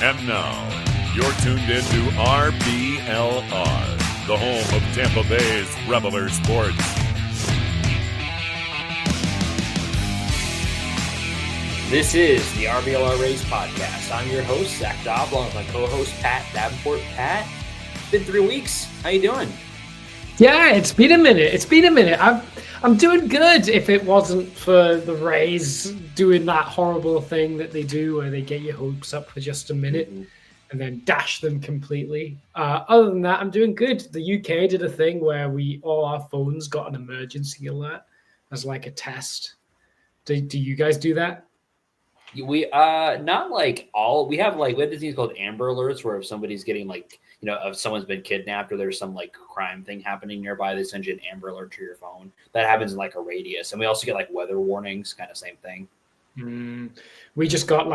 And now, you're tuned into RBLR, the home of Tampa Bay's RBLR Sports. This is the RBLR Race Podcast. I'm your host, Zach Dobb, along with my co-host, Pat Davenport. Pat, it's been 3 weeks. How you doing? Yeah, it's been a minute. I'm doing good. If it wasn't for the Rays doing that horrible thing that they do where they get your hopes up for just a minute and then dash them completely. Other than that, I'm doing good. The UK did a thing where all our phones got an emergency alert as like a test. Do you guys do that? We not like all. We have this thing called Amber Alerts, where if somebody's getting if someone's been kidnapped or there's some like crime thing happening nearby, they send you an Amber Alert to your phone. That happens in like a radius, and we also get like weather warnings, kind of same thing. We just got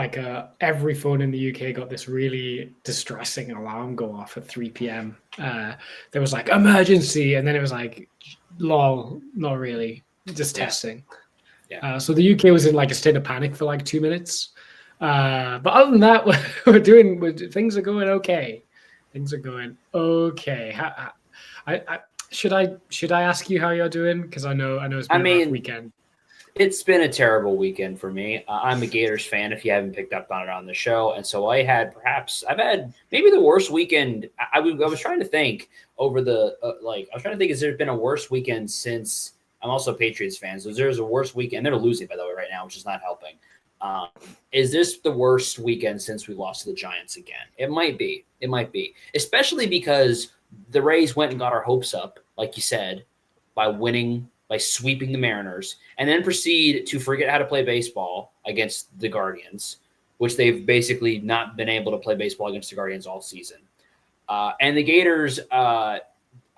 every phone in the UK got this really distressing alarm go off at 3 p.m. There was like emergency, and then it was like, lol, not really, just testing. Yeah. So the UK was in like a state of panic for like 2 minutes. But other than that, things are going okay. Things are going okay. Should I ask you how you're doing? Because I know it's been a rough weekend. It's been a terrible weekend for me. I'm a Gators fan, if you haven't picked up on it on the show. And so I've had maybe the worst weekend. I was trying to think over the has there been a worse weekend since – I'm also a Patriots fan, so there's a worse weekend. They're losing, by the way, right now, which is not helping. Is this the worst weekend since we lost to the Giants again? It might be. Especially because the Rays went and got our hopes up, like you said, by sweeping the Mariners, and then proceed to forget how to play baseball against the Guardians, which they've basically not been able to play baseball against the Guardians all season. And the Gators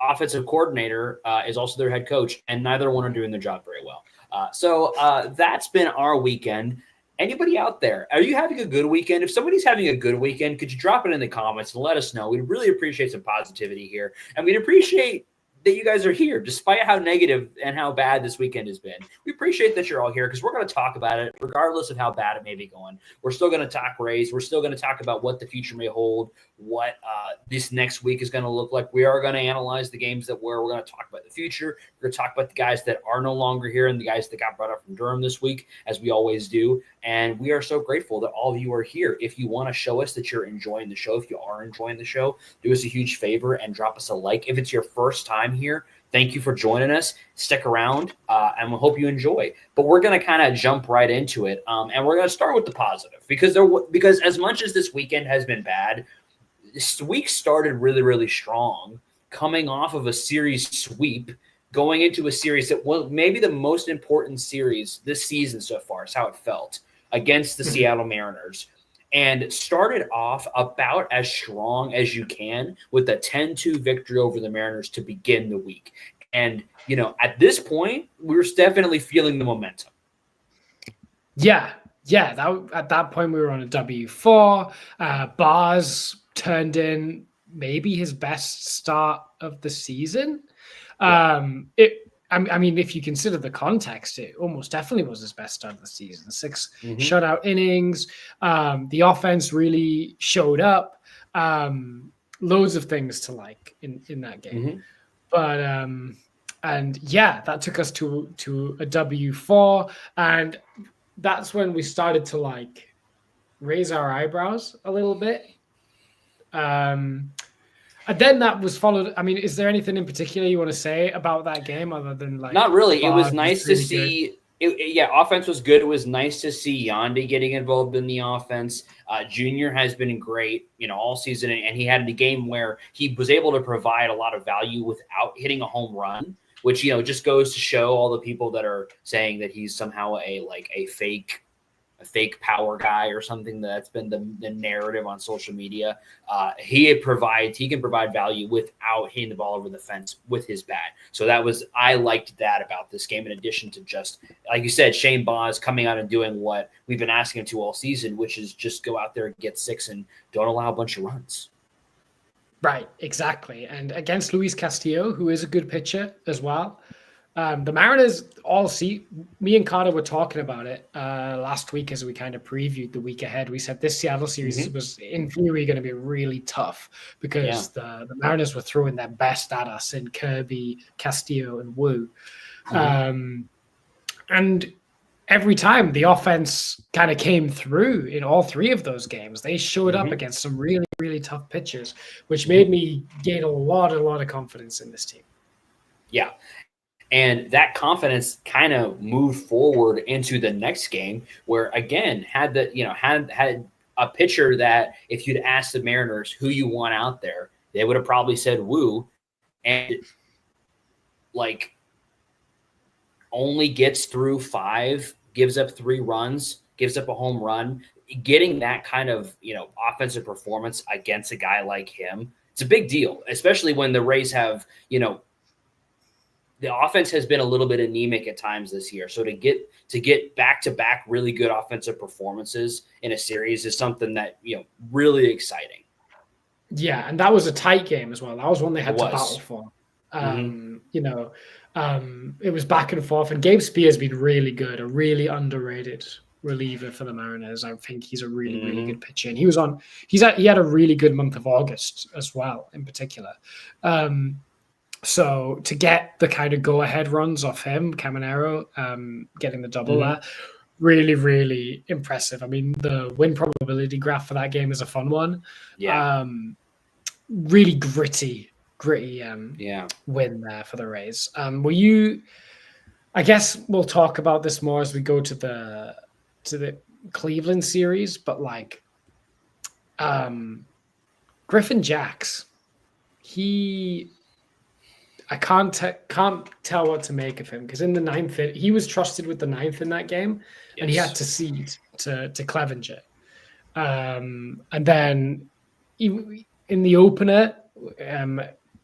offensive coordinator is also their head coach, and neither one are doing their job very well. So that's been our weekend. Anybody out there, are you having a good weekend? If somebody's having a good weekend, could you drop it in the comments and let us know? We'd really appreciate some positivity here, and we'd appreciate that you guys are here, despite how negative and how bad this weekend has been. We appreciate that you're all here because we're going to talk about it, regardless of how bad it may be going. We're still going to talk Rays. We're still going to talk about what the future may hold, what this next week is going to look like. We are going to analyze the games we're going to talk about the future. We're going to talk about the guys that are no longer here and the guys that got brought up from Durham this week, as we always do. And we are so grateful that all of you are here. If you want to show us that you're enjoying the show, if you are enjoying the show, do us a huge favor and drop us a like. If it's your first time here, thank you for joining us. Stick around, and we hope you enjoy. But we're going to kind of jump right into it, and we're going to start with the positive because as much as this weekend has been bad, this week started really, really strong, coming off of a series sweep, going into a series that was maybe the most important series this season so far, is how it felt, against the Seattle Mariners. And started off about as strong as you can with a 10-2 victory over the Mariners to begin the week. And, at this point, we were definitely feeling the momentum. Yeah. At that point, we were on a W4. Bars turned in maybe his best start of the season. Yeah. I mean, if you consider the context, it almost definitely was his best start of the season. 6 shutout innings. The offense really showed up. Loads of things to like in that game. But that took us to a W4, and that's when we started to raise our eyebrows a little bit. And then that was followed. I mean, is there anything in particular you want to say about that game other than Not really. It was nice to see. Offense was good. It was nice to see Yandy getting involved in the offense. Junior has been great, all season, and he had a game where he was able to provide a lot of value without hitting a home run, which just goes to show all the people that are saying that he's somehow a fake power guy or something. That's been the narrative on social media. He can provide value without hitting the ball over the fence with his bat. So I liked that about this game, in addition to just, like you said, Shane Baz coming out and doing what we've been asking him to all season, which is just go out there and get 6 and don't allow a bunch of runs. Right, exactly. And against Luis Castillo, who is a good pitcher as well, The Mariners all see. Me and Carter were talking about it last week as we kind of previewed the week ahead. We said this Seattle series was in theory going to be really tough because the Mariners were throwing their best at us in Kirby, Castillo, and Wu. And every time the offense kind of came through in all three of those games, they showed up against some really, really tough pitchers, which made me gain a lot of confidence in this team. Yeah. And that confidence kind of moved forward into the next game where, again, had a pitcher that if you'd asked the Mariners who you want out there, they would have probably said Wu, and only gets through 5, gives up 3 runs, gives up a home run. Getting that kind of, offensive performance against a guy like him, it's a big deal, especially when the Rays have, the offense has been a little bit anemic at times this year. So to get back-to-back really good offensive performances in a series is something that, really exciting. Yeah, and that was a tight game as well. That was one they had to battle for. It was back and forth, and Gabe Spears been really good, a really underrated reliever for the Mariners. I think he's a really, really good pitcher. And he had a really good month of August as well, in particular. So to get the kind of go-ahead runs off him, Caminero, getting the double there, really, really impressive. I mean, the win probability graph for that game is a fun one. Yeah. Really gritty win there for the Rays. I guess we'll talk about this more as we go to the Cleveland series, but Griffin Jax, I can't tell what to make of him because in the 9th, he was trusted with the 9th in that game, and he had to cede to Clevenger. And then in the opener,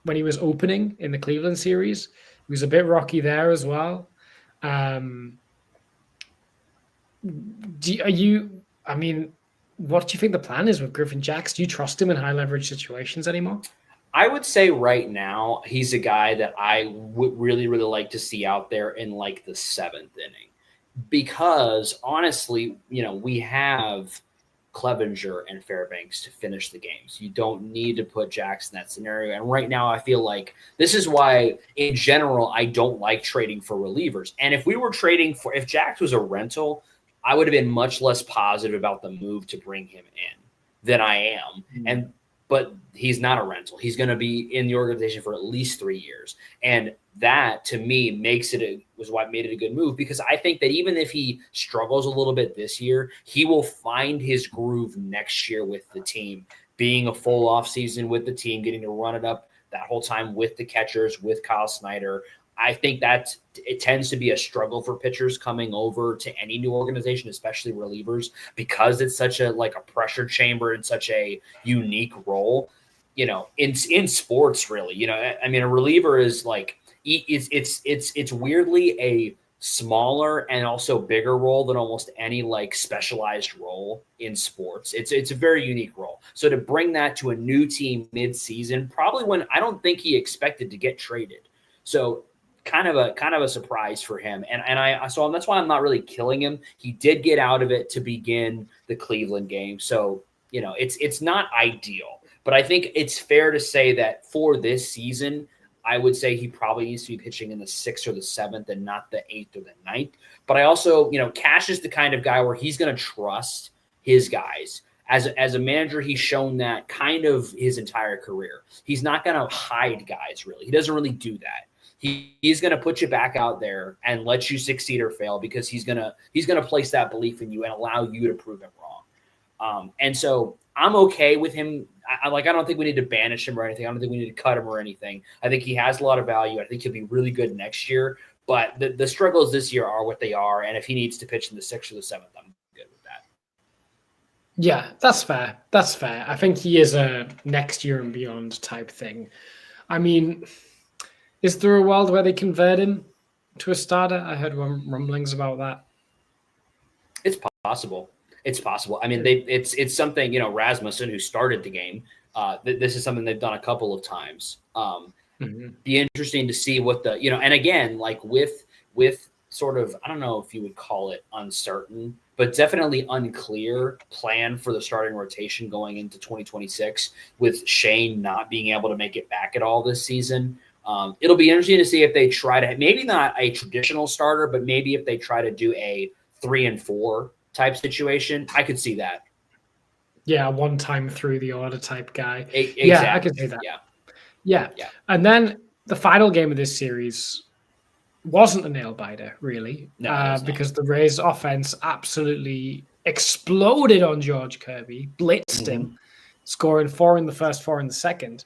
when he was opening in the Cleveland series, he was a bit rocky there as well. What do you think the plan is with Griffin Jax? Do you trust him in high leverage situations anymore? I would say right now he's a guy that I would really, really like to see out there in the 7th inning, because honestly, we have Clevenger and Fairbanks to finish the games. You don't need to put Jax in that scenario. And right now I feel like this is why in general, I don't like trading for relievers. And if we were if Jax was a rental, I would have been much less positive about the move to bring him in than I am. But he's not a rental. He's going to be in the organization for at least 3 years. And that, to me, was what made it a good move, because I think that even if he struggles a little bit this year, he will find his groove next year with the team, being a full offseason with the team, getting to run it up that whole time with the catchers, with Kyle Snyder. I think that it tends to be a struggle for pitchers coming over to any new organization, especially relievers, because it's such a pressure chamber and such a unique role, in sports, really. I mean, a reliever is it's weirdly a smaller and also bigger role than almost any specialized role in sports. It's a very unique role. So to bring that to a new team mid-season, probably when I don't think he expected to get traded. So kind of a surprise for him. So that's why I'm not really killing him. He did get out of it to begin the Cleveland game. So, it's not ideal, but I think it's fair to say that for this season, I would say he probably needs to be pitching in the 6th or the 7th and not the 8th or the 9th. But I also, Cash is the kind of guy where he's going to trust his guys. As a manager, he's shown that kind of his entire career. He's not going to hide guys, really. He doesn't really do that. He's going to put you back out there and let you succeed or fail, because he's going to place that belief in you and allow you to prove him wrong. And so I'm okay with him. I don't think we need to banish him or anything. I don't think we need to cut him or anything. I think he has a lot of value. I think he'll be really good next year. But the struggles this year are what they are. And if he needs to pitch in the 6th or the 7th, I'm good with that. Yeah, that's fair. That's fair. I think he is a next year and beyond type thing. I mean, is there a world where they convert him to a starter? I heard rumblings about that. It's possible. It's possible. I mean, it's something, Rasmussen, who started the game, this is something they've done a couple of times. Be interesting to see what the, and again, like with sort of, I don't know if you would call it uncertain, but definitely unclear plan for the starting rotation going into 2026 with Shane not being able to make it back at all this season. It'll be interesting to see if they try to, maybe not a traditional starter, but maybe if they try to do a 3 and 4 type situation. I could see that. Yeah, one time through the order type guy. Exactly. Yeah, I could see that. Yeah. And then the final game of this series wasn't a nail biter, really, because the Rays offense absolutely exploded on George Kirby, blitzed him, scoring 4 in the first, 4 in the second.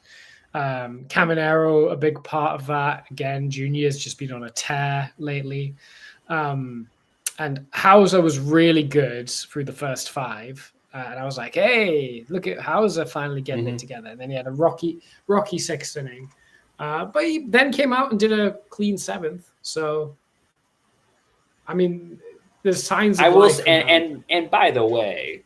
Caminero, a big part of that. Again, Junior's just been on a tear lately. And Hauser was really good through the first 5. And I was like, hey, look at Hauser finally getting it together. And then he had a rocky 6th inning. But he then came out and did a clean 7th. So, I mean, there's signs of life. And by the way,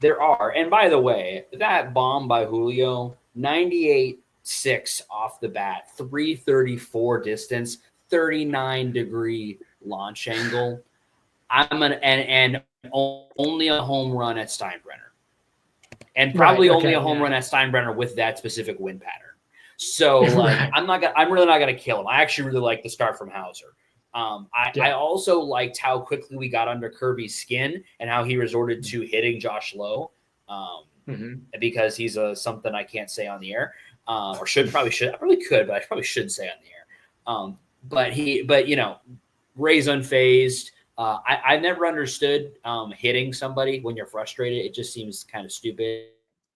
that bomb by Julio, 98.6 off the bat, 334 distance, 39-degree launch angle. And only a home run at Steinbrenner. And probably only a home run at Steinbrenner with that specific wind pattern. So I'm really not gonna kill him. I actually really like the start from Hauser. I also liked how quickly we got under Kirby's skin and how he resorted to hitting Josh Lowe, because he's something I can't say on the air, or I probably could, but I probably should say on the air. But Ray's unfazed. I never understood hitting somebody when you're frustrated. It just seems kind of stupid.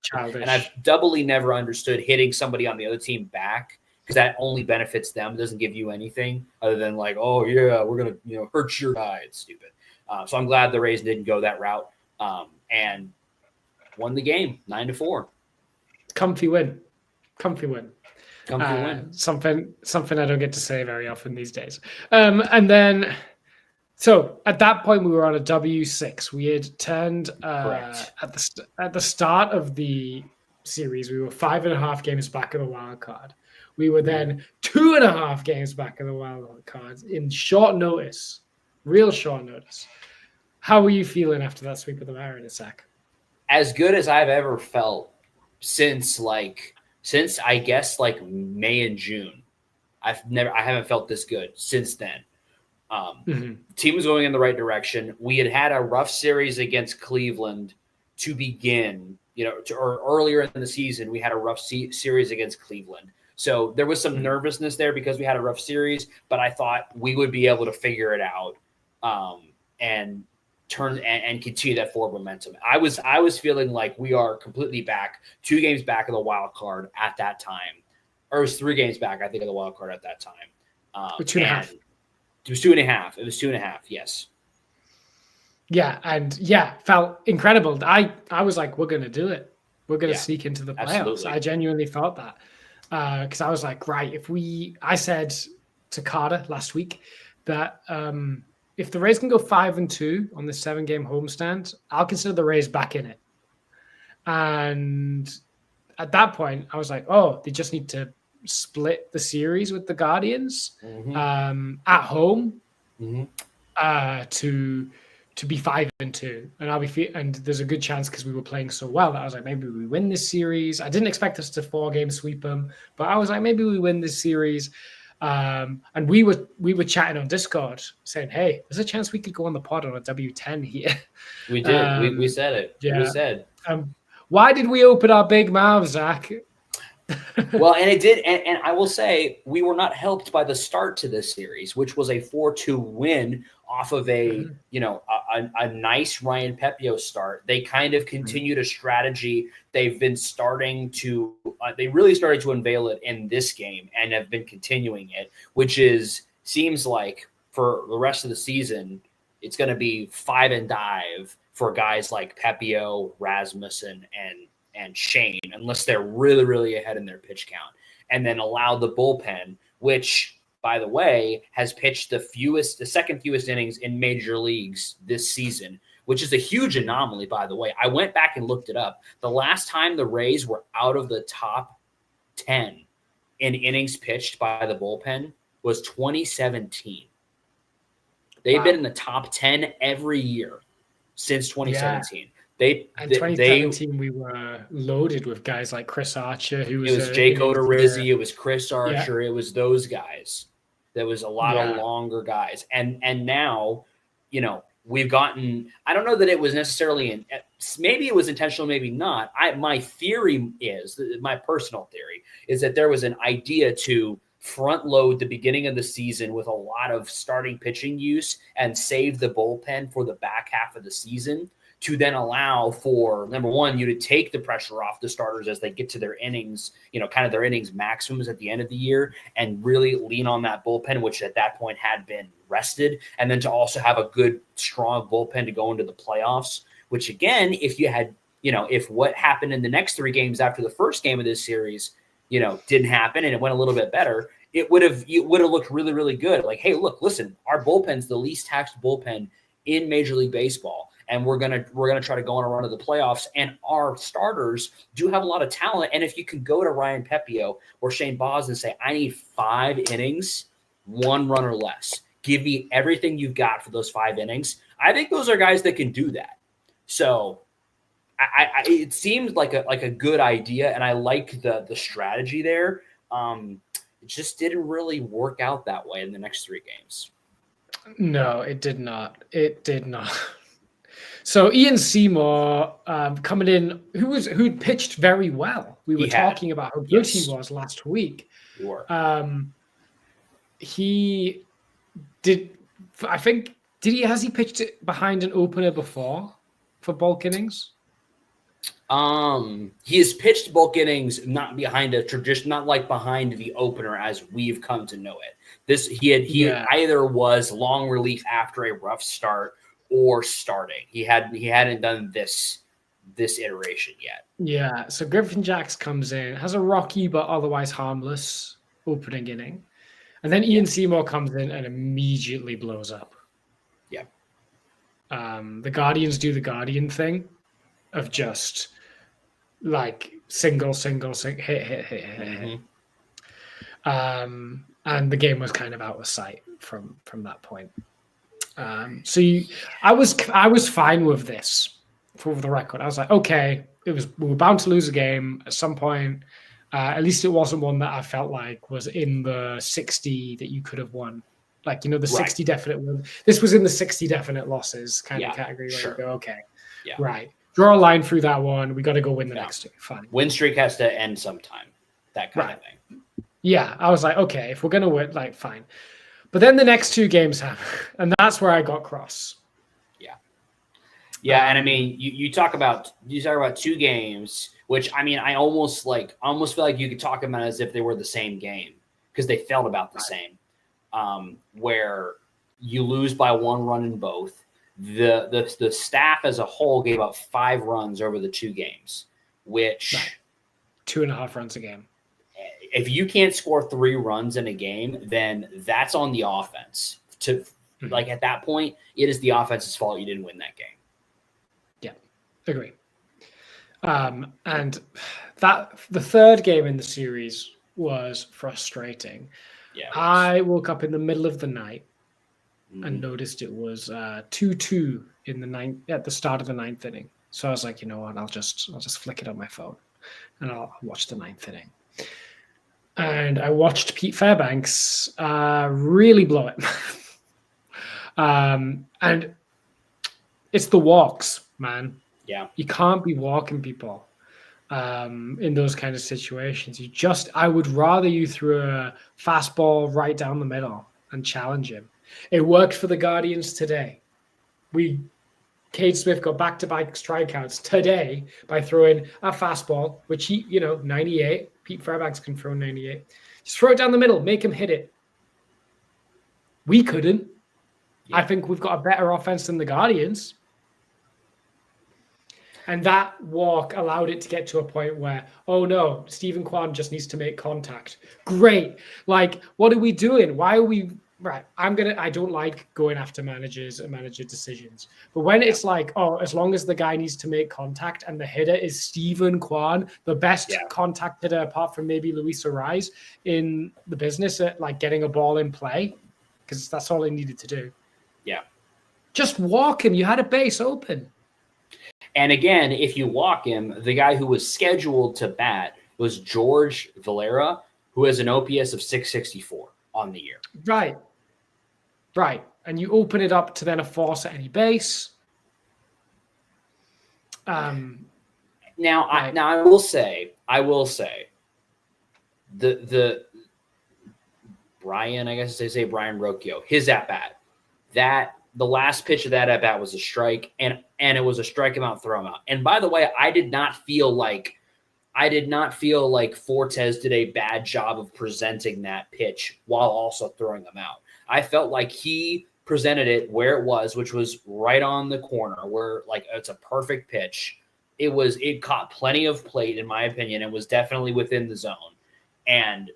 Childish. And I've doubly never understood hitting somebody on the other team back, because that only benefits them. It doesn't give you anything other than like, oh yeah, we're gonna hurt your guy. It's stupid. So I'm glad the Rays didn't go that route and won the game 9-4. Comfy win. Something I don't get to say very often these days. And then. So at that point, we were on a W6. We had turned at the start of the series. We were 5.5 games back of the wild card. We were then 2.5 games back of the wild card in short notice, real short notice. How were you feeling after that sweep of the Mariners, Zach? As good as I've ever felt since I guess May and June. I haven't felt this good since then. Team was going in the right direction. We had a rough series against Cleveland to begin, or earlier in the season, we had a rough series against Cleveland. So there was some nervousness there because we had a rough series, but I thought we would be able to figure it out and turn and continue that forward momentum. I was feeling like we are completely back, 2 games back of the wild card at that time, or it was 3 games back, I think, of the wild card at that time. 2.5. It was 2.5. It was 2.5. Yes. Yeah, and felt incredible. I was like, we're gonna do it. We're gonna sneak into the playoffs. Absolutely. I genuinely thought that because I was like, right, I said to Carter last week that if the Rays can go 5-2 on this 7-game homestand, I'll consider the Rays back in it. And at that point, I was like, oh, they just need to split the series with the Guardians at home to be 5-2, and and there's a good chance because we were playing so well that I was like, maybe we win this series. I didn't expect us to 4-game sweep them, but I was like, maybe we win this series. And we were chatting on Discord saying, hey, there's a chance we could go on the pod on a W10 here. We did. We said it. Yeah. We said. Why did we open our big mouths, Zach? Well, and it did, and I will say we were not helped by the start to this series, which was a 4-2 win off of a nice Ryan Pepio start. They kind of continued a strategy they've been starting to they really started to unveil it in this game and have been continuing it, which seems like for the rest of the season it's going to be 5 and dive for guys like Pepio, Rasmussen, and Shane, unless they're really, really ahead in their pitch count, and then allow the bullpen, which, by the way, has pitched the second fewest innings in major leagues this season, which is a huge anomaly, by the way. I went back and looked it up. The last time the Rays were out of the top 10 in innings pitched by the bullpen was 2017. They've been in the top 10 every year since 2017. And 2017, we were loaded with guys like Chris Archer, who was... It was Jake Odorizzi, it was Chris Archer, it was those guys. There was a lot of longer guys. And now, you know, we've gotten... I don't know that it was necessarily... maybe it was intentional, maybe not. My theory is, my personal theory, is that there was an idea to front load the beginning of the season with a lot of starting pitching use and save the bullpen for the back half of the season, to then allow for, number one, you to take the pressure off the starters as they get to their innings, you know, kind of their innings maximums at the end of the year, and really lean on that bullpen, which at that point had been rested, and then to also have a good, strong bullpen to go into the playoffs, which again, if you had, you know, if what happened in the next 3 games after the first game of this series, you know, didn't happen and it went a little bit better, it would have looked really, really good. Like, hey, look, listen, our bullpen's the least taxed bullpen in Major League Baseball. And we're gonna try to go on a run to the playoffs. And our starters do have a lot of talent. And if you can go to Ryan Pepio or Shane Baz and say, I need 5 innings, 1 run or less, give me everything you've got for those 5 innings, I think those are guys that can do that. So it seemed like a good idea, and I like the strategy there. It just didn't really work out that way in the next 3 games. No, it did not. It did not. So Ian Seymour coming in, who'd pitched very well. We were talking about how good he was last week. We were. He did. I think has he pitched it behind an opener before for bulk innings? He has pitched bulk innings not behind a tradition, not like behind the opener as we've come to know it. He either was long relief after a rough start or starting. He hadn't done this iteration yet. Yeah. So Griffin Jacks comes in, has a rocky but otherwise harmless opening inning, and then Ian Seymour comes in and immediately blows up. Yeah. The Guardians do the Guardian thing of just like single, hit. Mm-hmm. And the game was kind of out of sight from that point. I was fine with this for the record. I was like, okay, we were bound to lose a game at some point. At least it wasn't one that I felt like was in the 60 that you could have won. Like, you know, the 60 definite win. This was in the 60 definite losses kind of category where you go, okay, right. Draw a line through that one. We got to go win the next 2. Fine. Win streak has to end sometime. That kind of thing. Yeah. I was like, okay, if we're going to win, like, fine. But then the next 2 games happened, and that's where I got cross. Yeah, and I mean, you talk about 2 games, which I mean, I almost feel like you could talk about it as if they were the same game because they felt about the same. Where you lose by 1 run in both. The staff as a whole gave up 5 runs over the 2 games, which 2.5 runs a game. If you can't score 3 runs in a game, then that's on the offense. Like at that point, it is the offense's fault you didn't win that game. Yeah, agree. And that the 3rd game in the series was frustrating. Yeah, I woke up in the middle of the night and noticed it was 2-2 in the 9th at the start of the 9th inning. So I was like, you know what, I'll just flick it on my phone and I'll watch the 9th inning. And I watched Pete Fairbanks really blow it. And it's the walks, man. Yeah. You can't be walking people in those kind of situations. I would rather you threw a fastball right down the middle and challenge him. It worked for the Guardians today. Cade Smith got back-to-back strikeouts today by throwing a fastball, which 98. Pete Fairbanks can throw 98. Just throw it down the middle, make him hit it. We couldn't. Yeah. I think we've got a better offense than the Guardians. And that walk allowed it to get to a point where, oh no, Stephen Kwan just needs to make contact. Great. Like, what are we doing? Why are we Right. I don't like going after managers and manager decisions. But when it's like, oh, as long as the guy needs to make contact and the hitter is Stephen Kwan, the best contact hitter apart from maybe Luis Ariz in the business at like getting a ball in play, because that's all he needed to do. Yeah. Just walk him. You had a base open. And again, if you walk him, the guy who was scheduled to bat was George Valera, who has an OPS of 664 on the year. Right. Right. And you open it up to then a force at any base. Now I will say the Brian, I guess they say Brian Rocchio, his at bat, that the last pitch of that at bat was a strike, and it was a strike him out, throw him out. And by the way, I did not feel like Fortes did a bad job of presenting that pitch while also throwing them out. I felt like he presented it where it was, which was right on the corner, where like it's a perfect pitch. It caught plenty of plate, in my opinion. It was definitely within the zone, and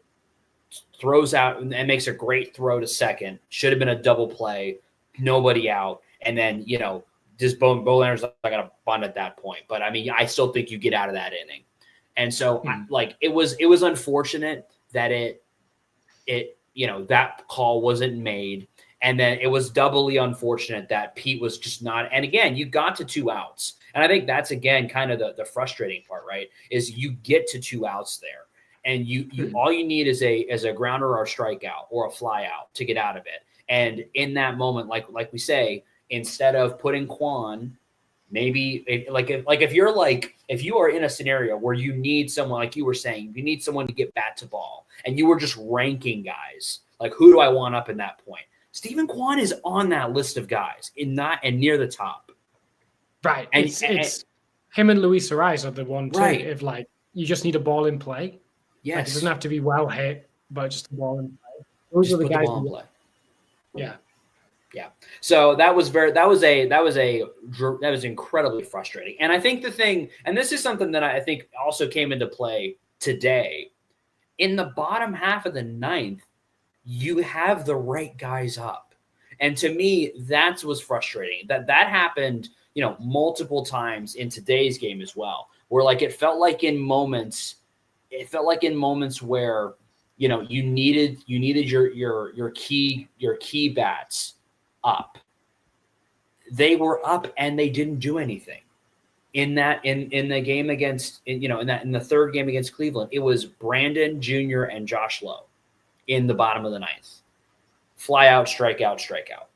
throws out and makes a great throw to second. Should have been a double play, nobody out, and then just Boehler's like I got a bunt at that point. But I mean, I still think you get out of that inning. And so it was unfortunate that that call wasn't made. And then it was doubly unfortunate that Pete was just not. And again, you got to 2 outs. And I think that's, again, kind of the frustrating part, right? Is you get to 2 outs there. And you all you need is a grounder or a strikeout or a fly out to get out of it. And in that moment, like we say, instead of putting Kwan, maybe if you are in a scenario where you need someone, like you were saying, you need someone to get bat to ball, and you were just ranking guys, like who do I want up in that point? Stephen Kwan is on that list of guys and near the top. Right. And it's him and Luis Ariz are the one too. Right. If you just need a ball in play. Yes. It doesn't have to be well hit, but just a ball in play. Those are the guys who play. Yeah. Yeah. So that was incredibly frustrating. And I think the thing, and this is something that I think also came into play today, in the bottom half of the 9th, you have the right guys up. And to me, that was frustrating. That happened, multiple times in today's game as well, where it felt like in moments where, you needed your key bats up. They were up and they didn't do anything. In the game against in the third game against Cleveland, it was Brandon Jr. and Josh Lowe in the bottom of the 9th. Fly out, strike out, strike out.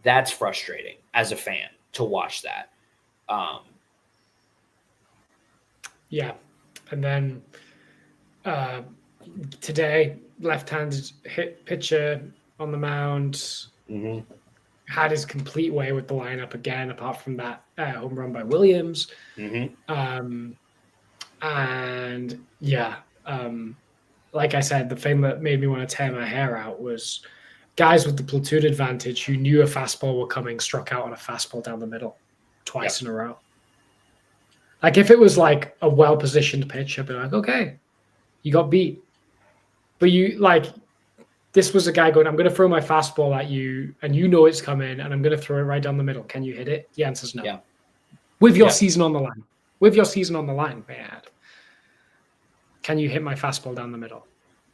That's frustrating as a fan to watch that. Yeah. And then today, left-handed pitcher on the mound, had his complete way with the lineup again, apart from that home run by Williams. Like I said, the thing that made me want to tear my hair out was guys with the platoon advantage who knew a fastball were coming struck out on a fastball down the middle twice in a row. Like if it was like a well-positioned pitch, I'd be like, okay, you got beat. But this was a guy going, I'm going to throw my fastball at you, and you know it's coming, and I'm going to throw it right down the middle. Can you hit it? The answer's no. Yeah. With your season on the line. With your season on the line, may I add. Can you hit my fastball down the middle?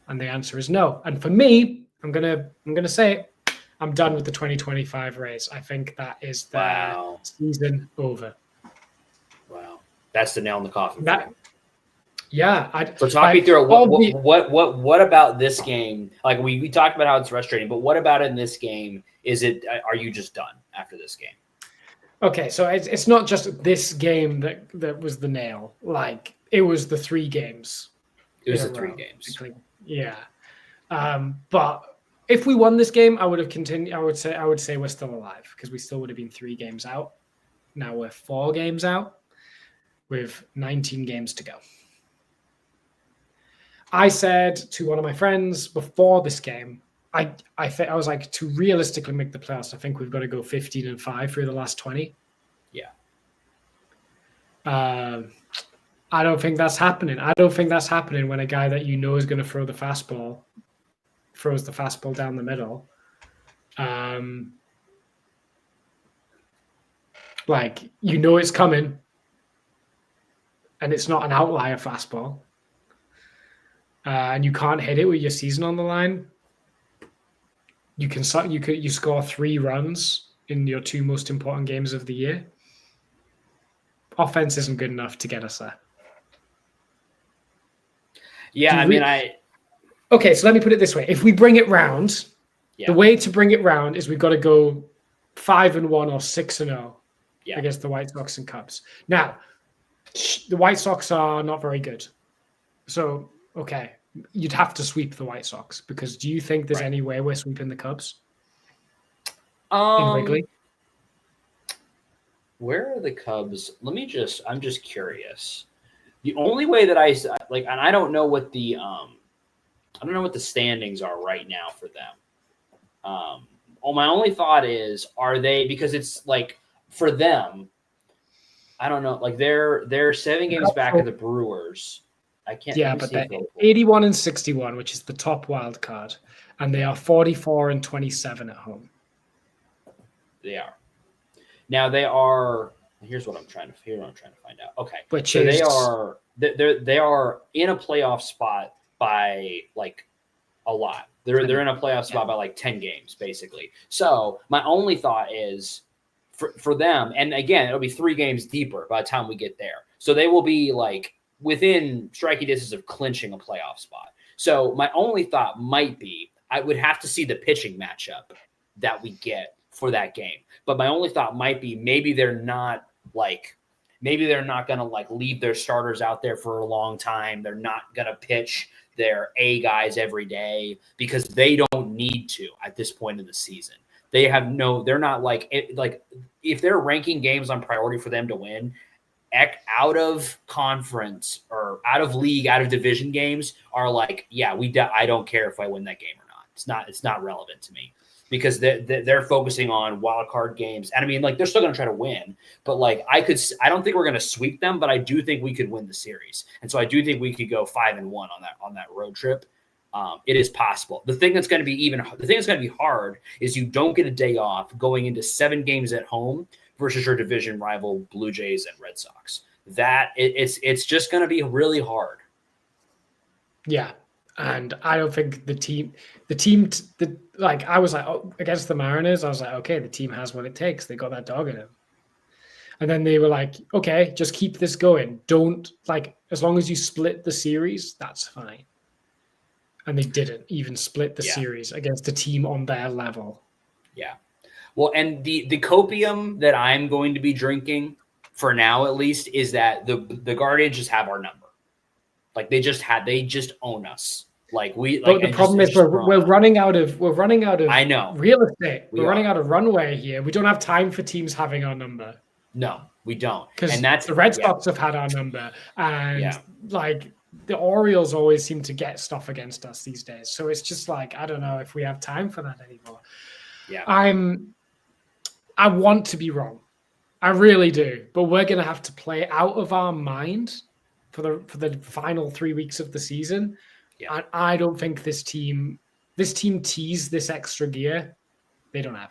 And the answer is no. And for me, I'm gonna say it, I'm done with the 2025 Rays. I think that is the season over. Wow. That's the nail in the coffin. So talk me through what about this game? Like we talked about how it's frustrating, but what about in this game? Are you just done after this game? Okay, so it's not just this game that was the nail. Like it was the 3 games. It was the 3 games. Yeah. But if we won this game, I would have continued. I would say we're still alive because we still would have been 3 games out. Now we're 4 games out with 19 games to go. I said to one of my friends before this game, I was like, to realistically make the playoffs, I think we've got to go 15-5 through the last 20. Yeah. I don't think that's happening. I don't think that's happening when a guy that you know is going to throw the fastball throws the fastball down the middle. Like, you know it's coming, and it's not an outlier fastball, and you can't hit it with your season on the line. You score 3 runs in your 2 most important games of the year. Offense isn't good enough to get us there. Yeah, Okay, so let me put it this way. If we bring it round, the way to bring it round is we've got to go 5-1 or 6-0 against the White Sox and Cubs. Now, the White Sox are not very good. So, okay, you'd have to sweep the White Sox, because do you think there's any way we're sweeping the Cubs in Wrigley? Where are the Cubs? I'm just curious. The only way that and I don't know what the standings are right now for them. My only thought is, are they, because it's like, for them, I don't know, like they're 7 games back of the Brewers. I can't. Yeah, but they're 81 and 61, which is the top wild card, and they are 44 and 27 at home. They are. Now they are. Here's what I'm trying to find out. Okay, they are in a playoff spot by like a lot. They're in a playoff spot by like 10 games basically. So my only thought is, for them, and again, it'll be 3 games deeper by the time we get there. So they will be like within striking distance of clinching a playoff spot. So my only thought might be, I would have to see the pitching matchup that we get for that game. But my only thought might be, maybe they're not going to like leave their starters out there for a long time. They're not going to pitch their A guys every day, because they don't need to at this point in the season. They're not like if they're ranking games on priority for them to win, out of conference or out of league, out of division games are like, I don't care if I win that game or not. It's not relevant to me, because they're focusing on wild card games. And I mean, like, they're still going to try to win, but like I don't think we're going to sweep them, but I do think we could win the series. And so I do think we could go 5-1 on that road trip. It is possible. The thing that's going to be hard is you don't get a day off going into 7 games at home versus your division rival Blue Jays and Red Sox. It's just going to be really hard. Yeah. And I don't think I was like, against the Mariners, I was like, okay, the team has what it takes. They got that dog in them. And then they were like, okay, just keep this going. Don't, like, as long as you split the series, that's fine. And they didn't even split the series against a team on their level. Yeah. Well, and the copium that I'm going to be drinking for now, at least, is that the Guardians just have our number. Like, they just own us. Like, but the problem is we're running out of I know real estate. We're running out of runway here. We don't have time for teams having our number. No, we don't. Because the Red Sox have had our number, and like the Orioles always seem to get stuff against us these days. So it's just like, I don't know if we have time for that anymore. Yeah. I want to be wrong. I really do. But we're going to have to play out of our mind for the final 3 weeks of the season. Yeah. And I don't think this team teased this extra gear. They don't have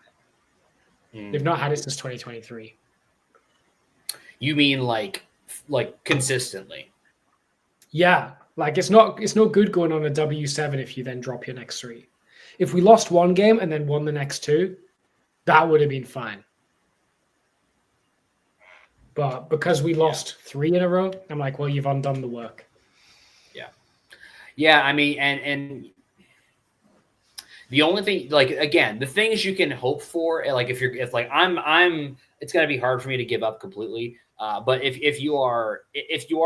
it. They've not had it since 2023. You mean like consistently? Yeah. Like, it's no good going on a W7 if you then drop your next 3. If we lost one game and then won the next 2, that would have been fine. But because we lost 3 in a row, I'm like, well, you've undone the work. Yeah. Yeah, I mean, and the only thing, like, again, the things you can hope for, like, if I'm it's going to be hard for me to give up completely. But if you are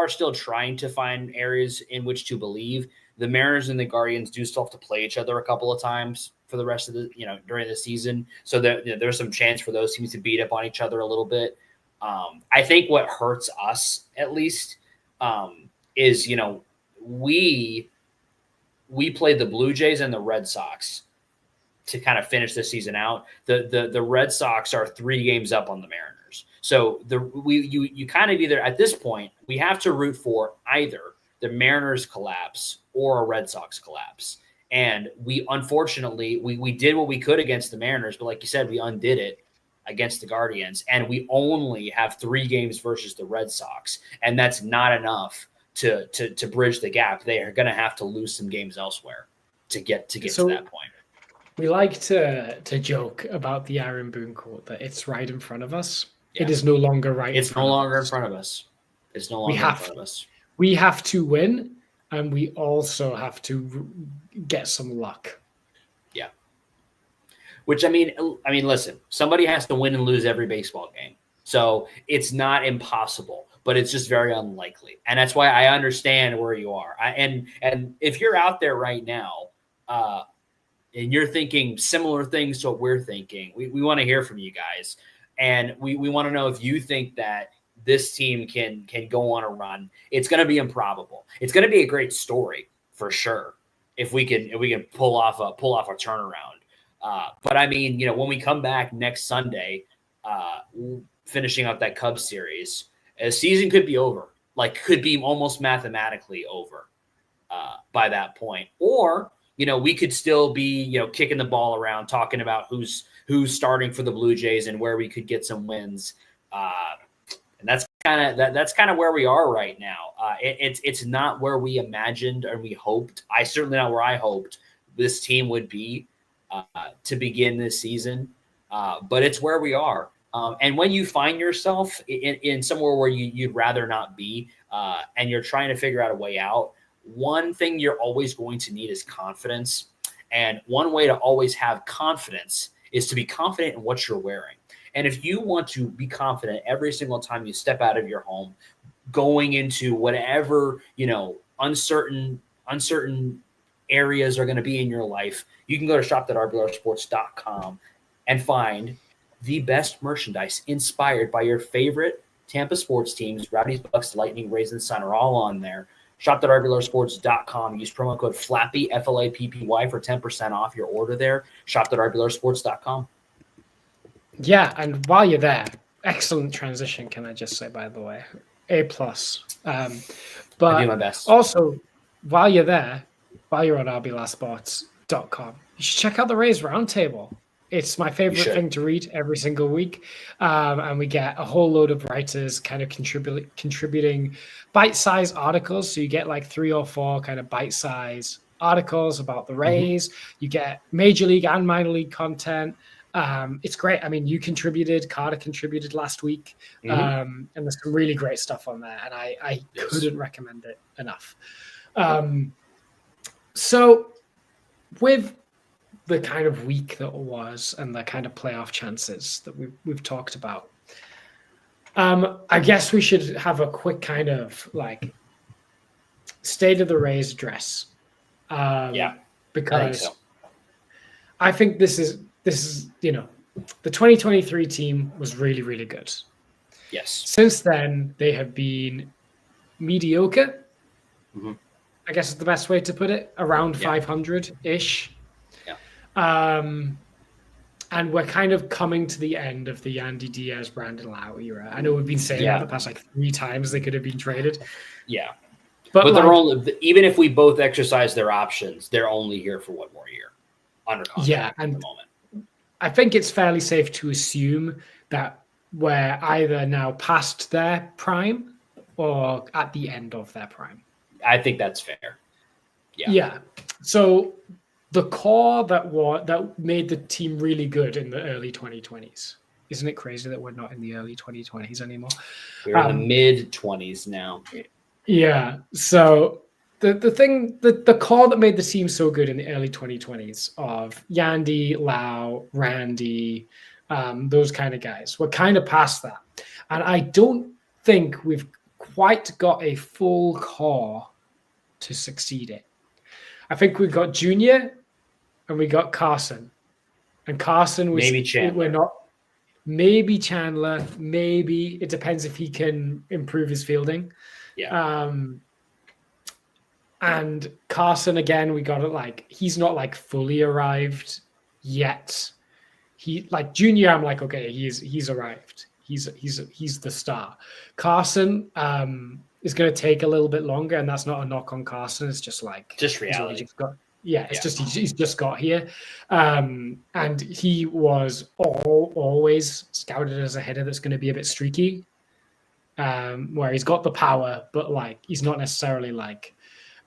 still trying to find areas in which to believe, the Mariners and the Guardians do still have to play each other a couple of times for the rest of the, during the season. So there's some chance for those teams to beat up on each other a little bit. I think what hurts us, at least, is, we played the Blue Jays and the Red Sox to kind of finish the season out. The Red Sox are 3 games up on the Mariners. So you kind of either, at this point, we have to root for either the Mariners collapse or a Red Sox collapse. And we unfortunately we did what we could against the Mariners, but like you said, we undid it against the Guardians, and we only have 3 games versus the Red Sox, and that's not enough to bridge the gap. They are going to have to lose some games elsewhere to get to that point. We like to joke about the Aaron Boone quote that it's right in front of us. Yeah. It is no longer right. It's no longer in front of us. It's no longer in front of us. We have to win, and we also have to get some luck. Yeah. Which I mean, listen, somebody has to win and lose every baseball game. So it's not impossible, but it's just very unlikely. And that's why I understand where you are. And if you're out there right now, and you're thinking similar things to what we're thinking, we want to hear from you guys. And we want to know if you think that this team can go on a run. It's going to be improbable. It's going to be a great story for sure if we can pull off a turnaround. But I mean, when we come back next Sunday, finishing up that Cubs series, a season could be over. Like, could be almost mathematically over by that point. Or we could still be kicking the ball around, talking about who's starting for the Blue Jays and where we could get some wins. And that's kind of where we are right now. It's not where we imagined or we hoped. Certainly not where I hoped this team would be to begin this season. But it's where we are. And when you find yourself in somewhere where you'd rather not be, and you're trying to figure out a way out, one thing you're always going to need is confidence. And one way to always have confidence is to be confident in what you're wearing. And if you want to be confident every single time you step out of your home, going into whatever, uncertain areas are going to be in your life, you can go to shop.rblrsports.com and find the best merchandise inspired by your favorite Tampa sports teams. Rowdies, Bucks, Lightning, Rays, and Sun are all on there. Shop.rblrsports.com. Use promo code FLAPPY, FLAPPY, for 10% off your order there. Shop.rblrsports.com. Yeah, and while you're there, excellent transition, can I just say, by the way. A+. But I do my best. Also, while you're there, while you're on RBLRsports.com, you should check out the Rays Roundtable. It's my favorite thing to read every single week. And we get a whole load of writers kind of contributing bite-sized articles. So you get like 3 or 4 kind of bite-sized articles about the Rays. Mm-hmm. You get major league and minor league content. It's great. I mean, Carter contributed last week. Mm-hmm. And there's some really great stuff on there. And I couldn't recommend it enough. So with the kind of week that was and the kind of playoff chances that we've talked about, I guess we should have a quick kind of like state of the Rays address. Because I think this is the 2023 team was really, really good. Yes. Since then, they have been mediocre. Mm-hmm. I guess is the best way to put it. Around 500-ish. And we're kind of coming to the end of the Yandy Diaz, Brandon Lau era. I know we've been saying that the past like 3 times they could have been traded. Yeah. But they're only, even if we both exercise their options, they're only here for 1 more year under contract at the moment. I think it's fairly safe to assume that we're either now past their prime or at the end of their prime. I think that's fair. Yeah. So the core that made the team really good in the early 2020s. Isn't it crazy that we're not in the early 2020s anymore? We're in the mid-20s now. Yeah. So the core that made the team so good in the early 2020s of Yandy, Lau, Randy, those kind of guys, we're kind of past that. And I don't think we've quite got a full core to succeed in. I think we've got Junior and we got Carson. And Carson was maybe Chandler. We're not maybe Chandler, maybe it depends if he can improve his fielding. Yeah. And Carson again, we got it like he's not like fully arrived yet. He like Junior, I'm like, okay, he's arrived. He's the star. Carson is going to take a little bit longer, and that's not a knock on Carson. It's just like reality. Yeah, it's just he's just got here, and he was always scouted as a hitter that's going to be a bit streaky, where he's got the power, but like he's not necessarily like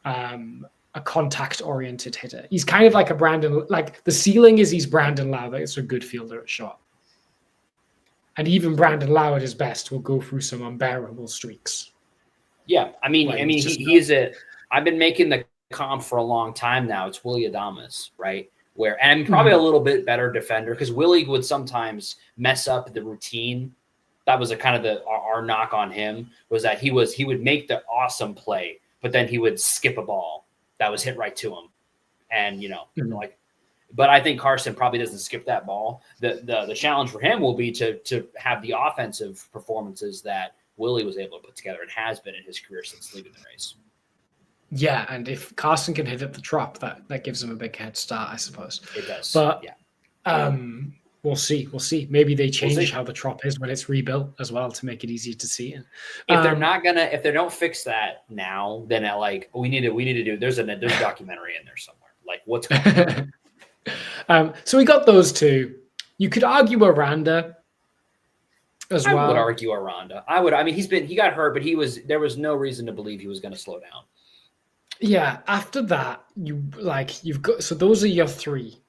a contact-oriented hitter. He's kind of like a Brandon. Like the ceiling is he's Brandon Lau, that's a good fielder at short, and even Brandon Lau at his best will go through some unbearable streaks. Yeah, I mean, he is a. I've been making the comp for a long time now. It's Willy Adames, right? And probably a little bit better defender because Willie would sometimes mess up the routine. That was a kind of our knock on him was that he would make the awesome play, but then he would skip a ball that was hit right to him, and But I think Carson probably doesn't skip that ball. The challenge for him will be to have the offensive performances that Willie was able to put together and has been in his career since leaving the race. Yeah, and if Carson can hit at the drop, that gives him a big head start, I suppose. It does. But we'll see. We'll see. Maybe they change how the trop is when it's rebuilt as well to make it easier to see. If they don't fix that now, then we need to do. There's a documentary in there somewhere. Like what's going on? So we got those two. You could argue Aranda as well. I would argue Aranda. I would. I mean, he got hurt, but there was no reason to believe he was going to slow down. Yeah, after that, you've got, so those are your three.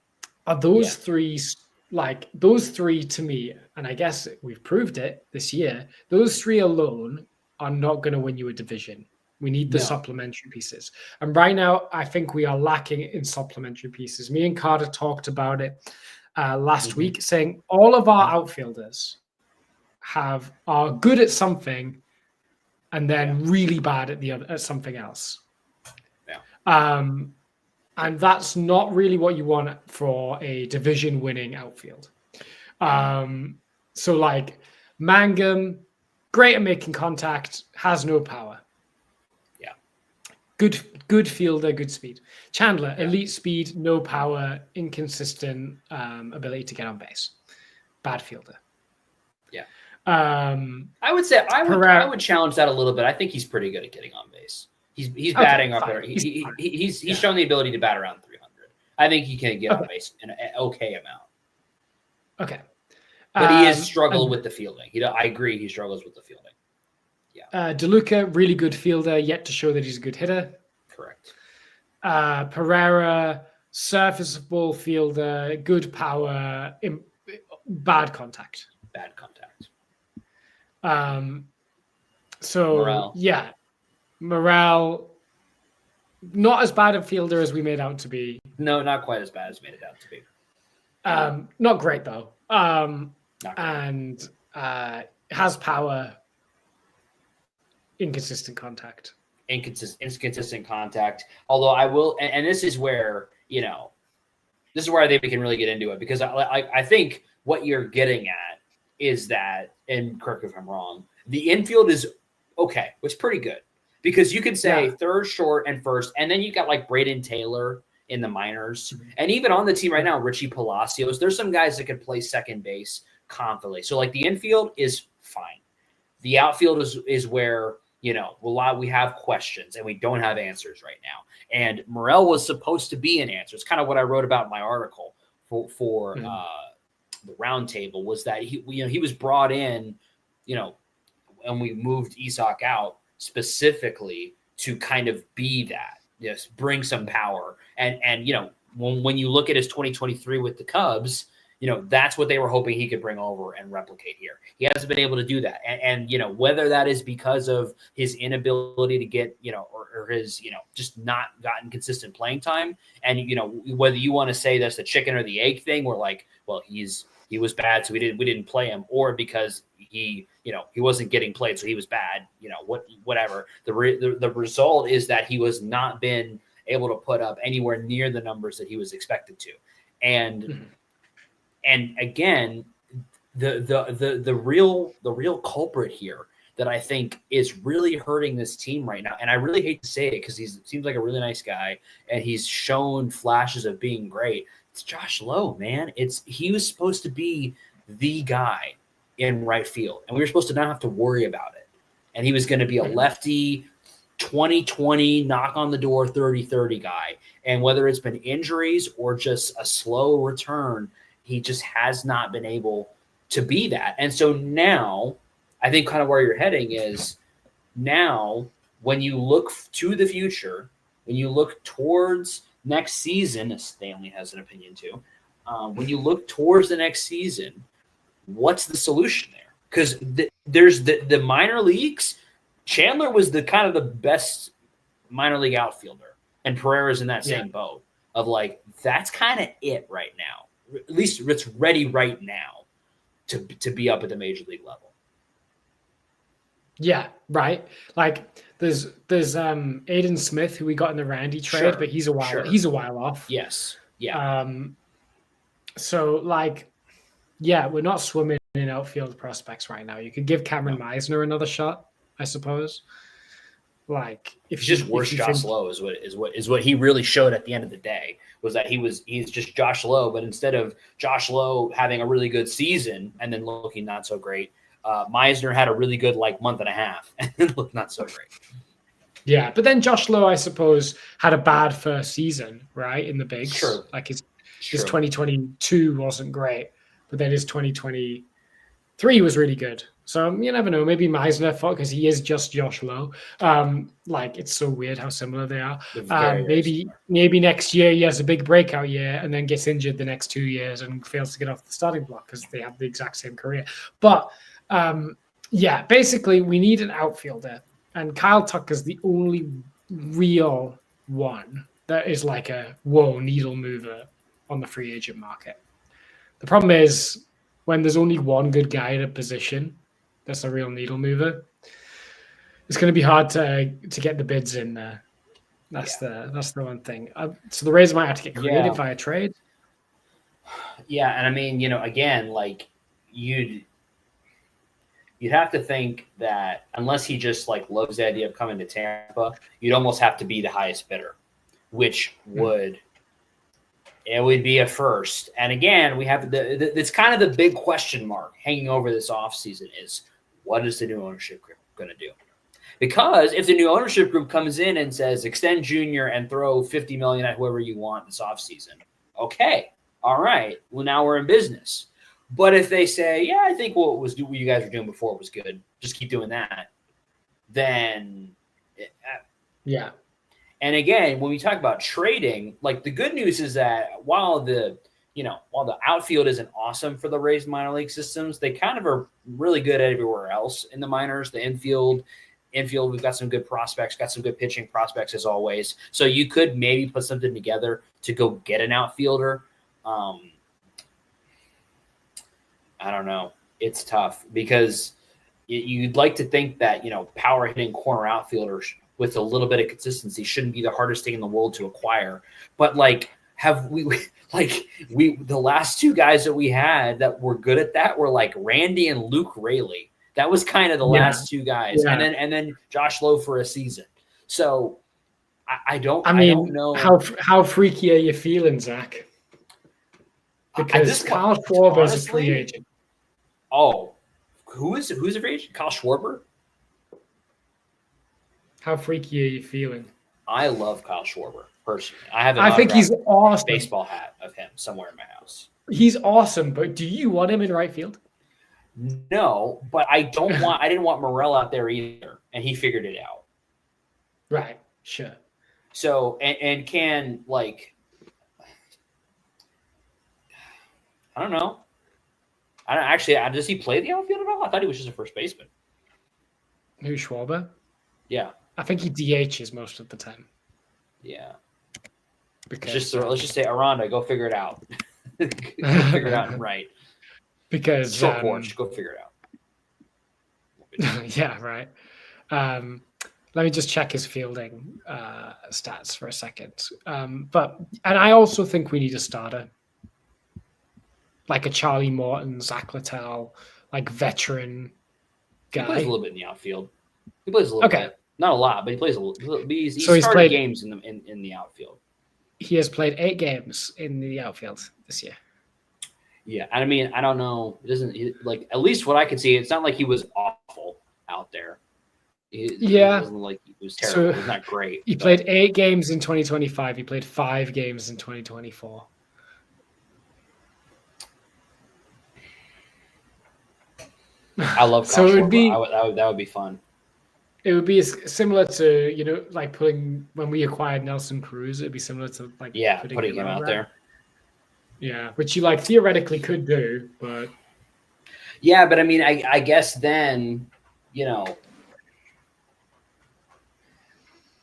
Are those three, like those three to me, and I guess we've proved it this year, those three alone are not going to win you a division. We need the supplementary pieces. And right now, I think we are lacking in supplementary pieces. Me and Carter talked about it last week, saying all of our outfielders are good at something and then really bad at something else. And that's not really what you want for a division-winning outfield. So like Mangum, great at making contact, has no power. Yeah. Good fielder, good speed. Chandler, elite speed, no power, inconsistent ability to get on base. Bad fielder. Yeah. I would say I would challenge that a little bit. I think he's pretty good at getting on base. He's batting up there. He's shown the ability to bat around 300. I think he can get on base in an okay amount. Okay. But he has struggled with the fielding. I agree he struggles with the fielding. Yeah. DeLuca, really good fielder, yet to show that he's a good hitter. Correct. Pereira, serviceable fielder, good power, bad contact. Bad contact. Morale. Yeah. Morale, not as bad a fielder as we made out to be. No, not quite as bad as made it out to be. Not great though. And has power. Inconsistent contact. Inconsistent contact. Although I will, and this is where this is where I think we can really get into it because I think what you're getting at is that, and correct me if I'm wrong, the infield is okay, it's pretty good. Because you could say third, short, and first, and then you got like Braden Taylor in the minors. And even on the team right now, Richie Palacios, there's some guys that could play second base confidently. So like the infield is fine. The outfield is where, we have questions and we don't have answers right now. And Morel was supposed to be an answer. It's kind of what I wrote about in my article for the roundtable was that he was brought in, and we moved Isak out specifically to kind of be that, bring some power. And when you look at his 2023 with the Cubs, that's what they were hoping he could bring over and replicate here. He hasn't been able to do that. And whether that is because of his inability to get, or his, just not gotten consistent playing time. And, whether you want to say that's the chicken or the egg thing, where like, well, he was bad, so we didn't play him, or because he wasn't getting played, so he was bad, whatever. The result is that he was not been able to put up anywhere near the numbers that he was expected to. And again, the real culprit here that I think is really hurting this team right now, and I really hate to say it because he seems like a really nice guy and he's shown flashes of being great. It's Josh Lowe, man. He was supposed to be the guy in right field, and we were supposed to not have to worry about it. And he was going to be a lefty 2020 knock on the door 30-30 guy. And whether it's been injuries or just a slow return, he just has not been able to be that. And so now I think kind of where you're heading is now when you look to the future, when you look towards next season, as Stanley has an opinion too, when you look towards the next season, what's the solution there? Because there's the minor leagues. Chandler was the kind of the best minor league outfielder, and Pereira's in that same boat of like, that's kind of it right now. At least it's ready right now to be up at the major league level. Yeah, right. Like there's Aiden Smith, who we got in the Randy trade, but he's a while off. Yes. Yeah. So like, yeah, we're not swimming in outfield prospects right now. You could give Cameron Meisner another shot, I suppose. Like if he's just worse Josh Lowe is what he really showed at the end of the day, was that he's just Josh Lowe, but instead of Josh Lowe having a really good season and then looking not so great, Meisner had a really good month and a half and then looked not so great. Yeah, but then Josh Lowe, I suppose, had a bad first season, right, in the bigs. Sure. Like his 2022 wasn't great, but then his 2023 was really good. So you never know. Maybe Meisner thought, because he is just Josh Lowe. It's so weird how similar they are. Maybe next year he has a big breakout year and then gets injured the next 2 years and fails to get off the starting block because they have the exact same career. But basically we need an outfielder, and Kyle Tucker's the only real one that is like a needle mover on the free agent market. The problem is when there's only one good guy at a position that's a real needle mover, it's going to be hard to get the bids in there. That's the one thing. So the Rays might have to get creative via trade. Yeah, and I mean, again, like you'd have to think that unless he just loves the idea of coming to Tampa, you'd almost have to be the highest bidder, which would be a first. And again, we have it's kind of the big question mark hanging over this offseason is, what is the new ownership group going to do? Because if the new ownership group comes in and says extend Junior and throw $50 million at whoever you want this offseason, okay, all right, well now we're in business. But if they say, I think what you guys were doing before was good, just keep doing that, then And again, when we talk about trading, the good news is that while the outfield isn't awesome for the Rays minor league systems, they kind of are really good everywhere else in the minors. The infield, we've got some good prospects, got some good pitching prospects as always. So you could maybe put something together to go get an outfielder. I don't know. It's tough because you'd like to think that, power hitting corner outfielders with a little bit of consistency shouldn't be the hardest thing in the world to acquire. But have we the last two guys that we had that were good at that were Randy and Luke Raley. That was kind of the last two guys. Yeah. And then Josh Lowe for a season. So I don't know. How freaky are you feeling, Zach? Because Kyle Schwarber is a free agent. Oh, who's a free agent? Kyle Schwarber? How freaky are you feeling? I love Kyle Schwarber personally. I think he's awesome. Baseball hat of him somewhere in my house. He's awesome, but do you want him in right field? No, but I didn't want Morel out there either, and he figured it out. Right. Sure. So and can I don't know. Does he play the outfield at all? I thought he was just a first baseman. Who, Schwarber? Yeah. I think he DHs most of the time. Yeah. Because let's just say Aranda, go figure it out. Go figure it out and right. Because short porch, go figure it out. Yeah, right. Let me just check his fielding stats for a second. And I also think we need a starter. Like a Charlie Morton, Zach Littell, veteran guy. He plays a little bit in the outfield. He plays a little bit. Not a lot, but he plays a little. He's started played games in the outfield. He has played 8 games in the outfield this year. Yeah, I mean, I don't know. It doesn't at least what I can see. It's not like he was awful out there. It wasn't like he was terrible. So it was not great. He played 8 games in 2025. He played 5 games in 2024. I love so it would be that would be fun. It would be similar to, like putting when we acquired Nelson Cruz, it'd be similar to putting him out there. Yeah, which you theoretically could do, but yeah, but I mean, I guess then,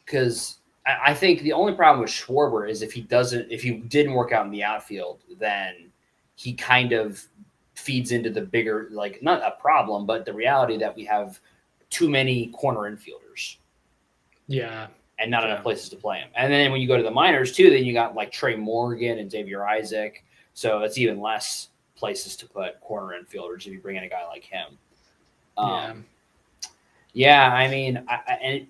because I think the only problem with Schwarber is if he didn't work out in the outfield, then he kind of feeds into the bigger, not a problem, but the reality that we have too many corner infielders. Yeah. And not enough places to play him. And then when you go to the minors too, then you got Trey Morgan and Xavier Isaac. So it's even less places to put corner infielders if you bring in a guy like him. Yeah, I mean, I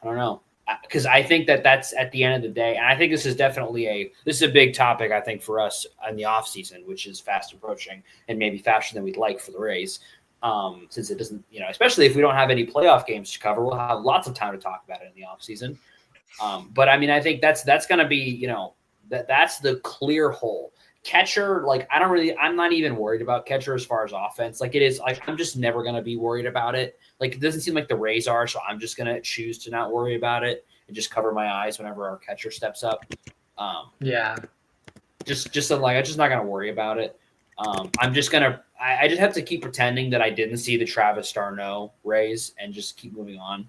don't know. Because I think that's at the end of the day, and I think this is definitely a big topic, I think, for us in the offseason, which is fast approaching and maybe faster than we'd like for the Rays. Since it doesn't, especially if we don't have any playoff games to cover, we'll have lots of time to talk about it in the offseason. But I mean, I think that's going to be, that's the clear hole. Catcher, I'm not even worried about catcher as far as offense. I'm just never going to be worried about it. It doesn't seem like the Rays are, so I'm just going to choose to not worry about it and just cover my eyes whenever our catcher steps up. I'm just not going to worry about it. I'm just going to – I just have to keep pretending that I didn't see the Travis d'Arnaud Rays and just keep moving on.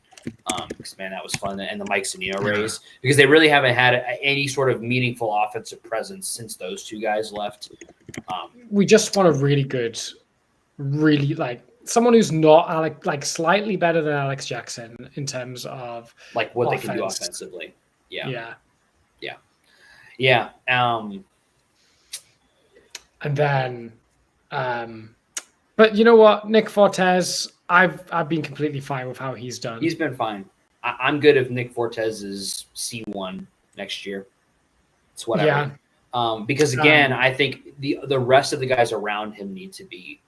Because, man, that was fun. And the Mike Zunino Rays. Because they really haven't had any sort of meaningful offensive presence since those two guys left. We just want a really good, someone who's not slightly better than Alex Jackson in terms of what offense. They can do offensively. Yeah. And then, but you know what, Nick Fortes, I've been completely fine with how he's done. He's been fine. I'm good if Nick Fortes is C1 next year. It's whatever. Yeah. Because again, I think the rest of the guys around him need to be,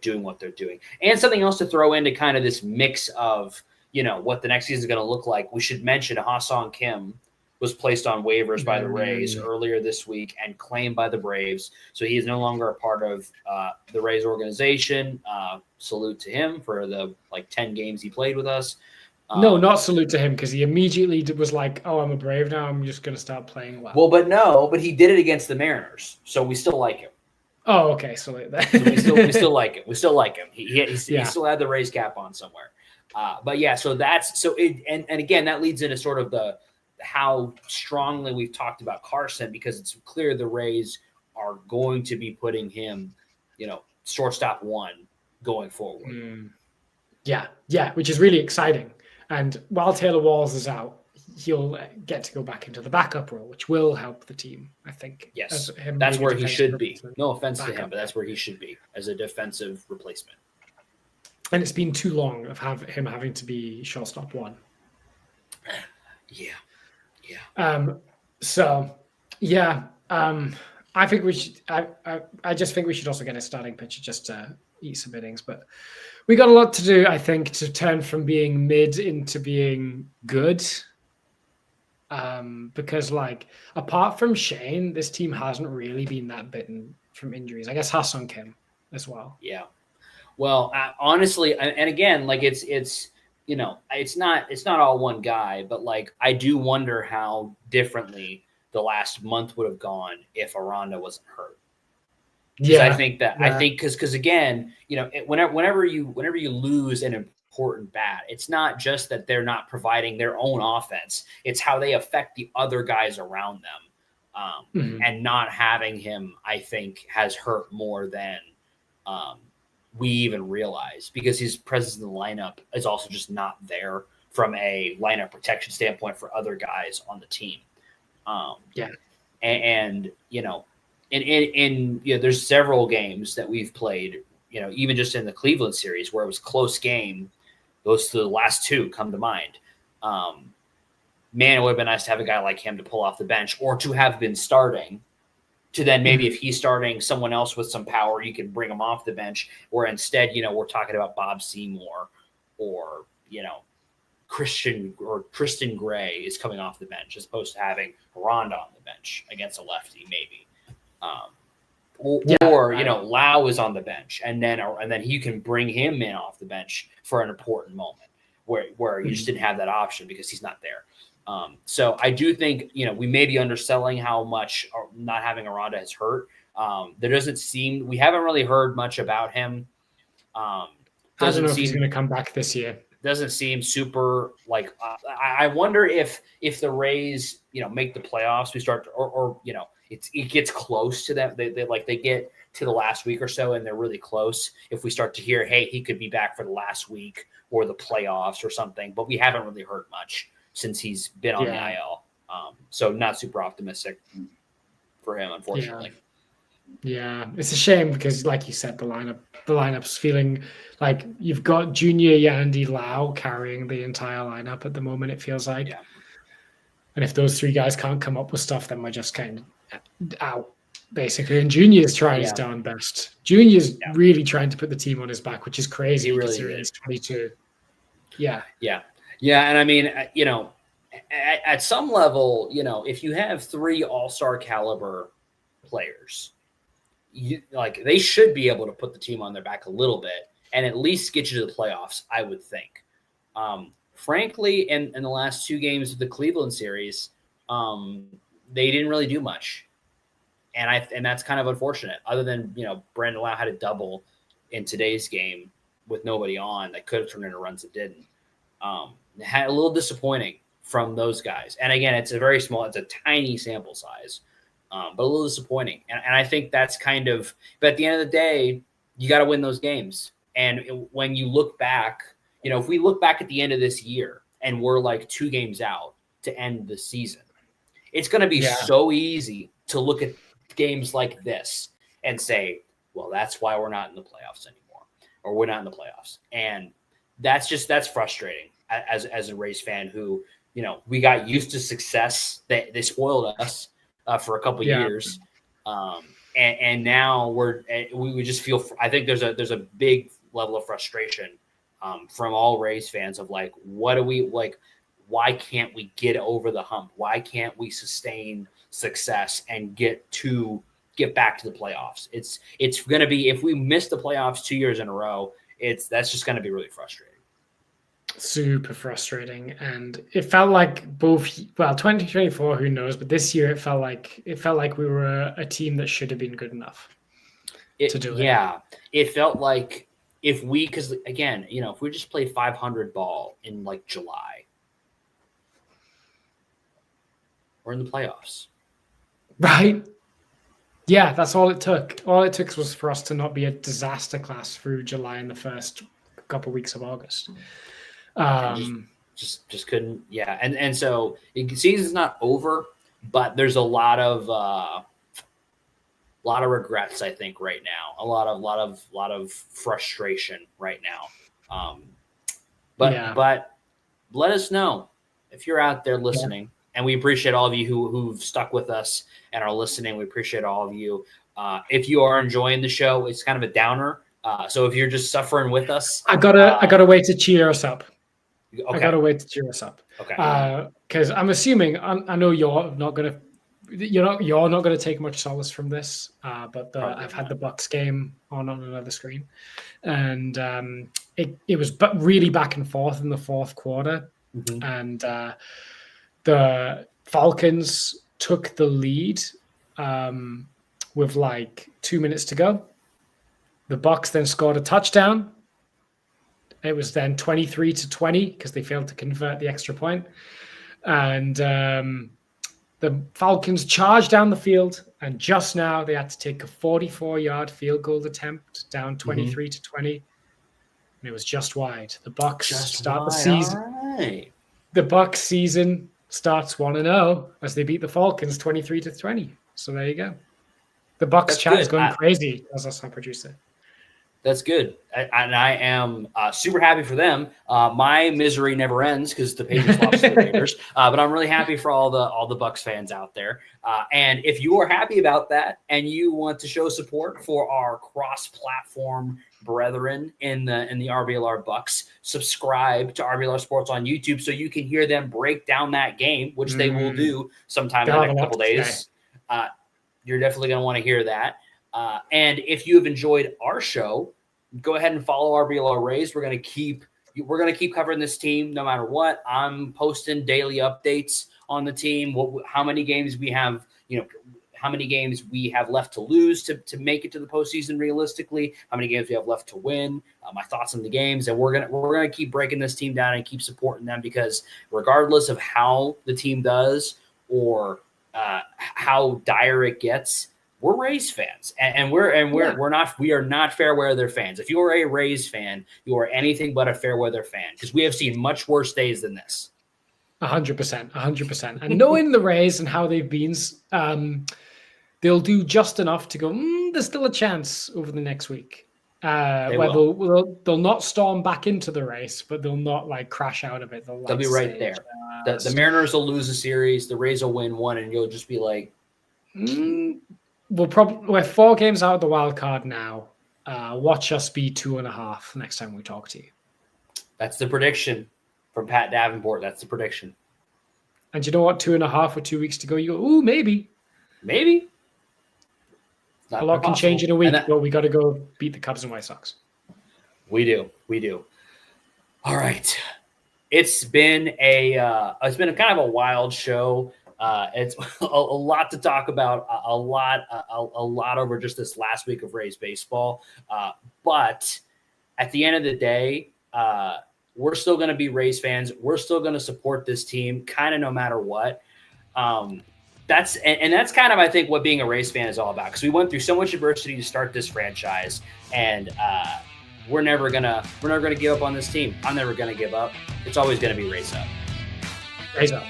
doing what they're doing. And something else to throw into kind of this mix of, what the next season is going to look like. We should mention Ha-Seong Kim was placed on waivers by the Rays earlier this week and claimed by the Braves. So he is no longer a part of the Rays organization. Salute to him for the 10 games he played with us. No, not salute to him, because he immediately was like, oh, I'm a Brave now. I'm just going to start playing well. Well, but he did it against the Mariners. So we still like him. Oh, okay. So we still like him. We still like him. He still had the Rays cap on somewhere. But yeah, so and again, that leads into sort of how strongly we've talked about Carson, because it's clear the Rays are going to be putting him, shortstop 1 going forward. Yeah, which is really exciting. And while Taylor Walls is out, he'll get to go back into the backup role, which will help the team, I think. Yes, that's where he should be. No offense to him, but that's where he should be as a defensive replacement. And it's been too long of him having to be shortstop 1. Yeah. I think we should. I just think we should also get a starting pitcher just to eat some innings. But we got a lot to do, I think, to turn from being mid into being good. Because apart from Shane, this team hasn't really been that bitten from injuries. I guess Ha-Seong Kim as well. Yeah. Well, honestly, and again, it's. It's not all one guy, but I do wonder how differently the last month would have gone if Aranda wasn't hurt. Yeah, I think because again, whenever you lose an important bat, it's not just that they're not providing their own offense; it's how they affect the other guys around them. And not having him, I think, has hurt more than we even realize, because his presence in the lineup is also just not there from a lineup protection standpoint for other guys on the team. And there's several games that we've played, even just in the Cleveland series where it was close game. Those the last 2 come to mind. Man, it would have been nice to have a guy like him to pull off the bench, or to have been starting. To then maybe if he's starting someone else with some power, you can bring him off the bench. Or instead, we're talking about Bob Seymour or, Tristan Gray is coming off the bench as opposed to having Rhonda on the bench against a lefty, maybe. Or Lau is on the bench, and then you can bring him in off the bench for an important moment where you just didn't have that option because he's not there. So I do think we may be underselling how much not having Aranda has hurt. There doesn't seem we haven't really heard much about him. I don't know if he's going to come back this year. Doesn't seem super like. I wonder if the Rays make the playoffs, we start to, or it gets close to them. They get to the last week or so and they're really close. If we start to hear, hey, he could be back for the last week or the playoffs or something, but we haven't really heard much since he's been on the IL. So not super optimistic for him, unfortunately. Yeah, it's a shame because, like you said, the lineup's feeling like you've got Junior Yandy Lau carrying the entire lineup at the moment. It feels like, and if those three guys can't come up with stuff, then we're just kind of out basically. And Junior's trying his darn best. Junior's really trying to put the team on his back, which is crazy. He really is 22. Yeah. And I mean, at some level, if you have three all-star caliber players, they should be able to put the team on their back a little bit and at least get you to the playoffs, I would think. Frankly, in the last two games of the Cleveland series, they didn't really do much. And that's kind of unfortunate. Other than, Brandon Lau had a double in today's game with nobody on that could have turned into runs that didn't. Had a little disappointing from those guys. And again, it's a tiny sample size. But a little disappointing. And I think that's but at the end of the day, you got to win those games. And when you look back, if we look back at the end of this year and we're like 2 games out to end the season, it's going to be so easy to look at games like this and say, well, that's why we're not in the playoffs anymore, or we're not in the playoffs. And that's frustrating as a Rays fan who, we got used to success. They spoiled us for a couple years. And now we just feel, I think there's a big level of frustration from all Rays fans of like, what do we like? Why can't we get over the hump? Why can't we sustain success and get back to the playoffs? It's going to be, if we miss the playoffs 2 years in a row, that's just going to be really frustrating. Super frustrating. And it felt like 2024, who knows, but this year it felt like we were a team that should have been good enough to do it. Yeah. It felt like because again, if we just played 500 ball in like July, we're in the playoffs. Right. Yeah, that's all it took. All it took was for us to not be a disaster class through July and the first couple of weeks of August. Just couldn't. Yeah. And so season's not over, but there's a lot of regrets, I think, right now. A lot of frustration right now. But let us know if you're out there listening. Yeah. And we appreciate all of you who've stuck with us and are listening. We appreciate all of you. If you are enjoying the show, it's kind of a downer. So if you're just suffering with us, I gotta wait to cheer us up. Okay. I gotta wait to cheer us up. Okay. Because I'm assuming I know you're not gonna take much solace from this. But I've had the Bucks game on another screen, and it was really back and forth in the fourth quarter, and the Falcons took the lead with like 2 minutes to go. The Bucks then scored a touchdown. It was then 23-20 because they failed to convert the extra point. And the Falcons charged down the field, and just now they had to take a 44-yard field goal attempt down 23-20. And it was just wide. The Bucks start the season. Right. The Bucks season starts 1-0 as they beat the Falcons 23-20. So there you go. The Bucks chat is going crazy, as our producer. That's good. And I am super happy for them. My misery never ends because the Patriots lost to the Raiders. But I'm really happy for all the Bucks fans out there. And if you are happy about that and you want to show support for our cross-platform brethren in the RBLR Bucks subscribe to RBLR Sports on YouTube so you can hear them break down that game, which they will do sometime in the next couple days. You're definitely going to want to hear that. And if you have enjoyed our show, go ahead and follow RBLR Rays. We're going to keep covering this team no matter what. I'm posting daily updates on the team, how many games we have, how many games we have left to lose to make it to the postseason realistically, how many games we have left to win, my thoughts on the games. And we're gonna keep breaking this team down and keep supporting them, because regardless of how the team does or how dire it gets, we're Rays fans, and we are not fair weather fans. If you are a Rays fan, you are anything but a fair weather fan, because we have seen much worse days than this. 100%. And knowing the Rays and how they've been, they'll do just enough to go, there's still a chance over the next week. They'll not storm back into the race, but they'll not crash out of it. They'll be right there. The Mariners will lose a series, the Rays will win one, and you'll just be like, we're 4 games out of the wild card now. Watch us be 2.5 next time we talk to you. That's the prediction from Pat Davenport. That's the prediction. And you know what? 2.5 with 2 weeks to go. You go, ooh, maybe. A lot can change in a week, but we got to go beat the Cubs and White Sox. We do. All right. It's been kind of a wild show. It's a lot to talk about, a lot over just this last week of Rays baseball. But at the end of the day, we're still going to be Rays fans. We're still going to support this team kind of no matter what. That's kind of, I think, what being a Rays fan is all about, because we went through so much adversity to start this franchise, and we're never gonna give up on this team. I'm never gonna give up. It's always gonna be Rays up. Rays up.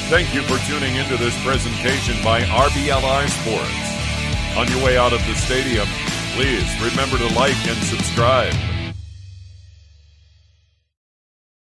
Thank you for tuning into this presentation by RBLR Sports. On your way out of the stadium, please remember to like and subscribe.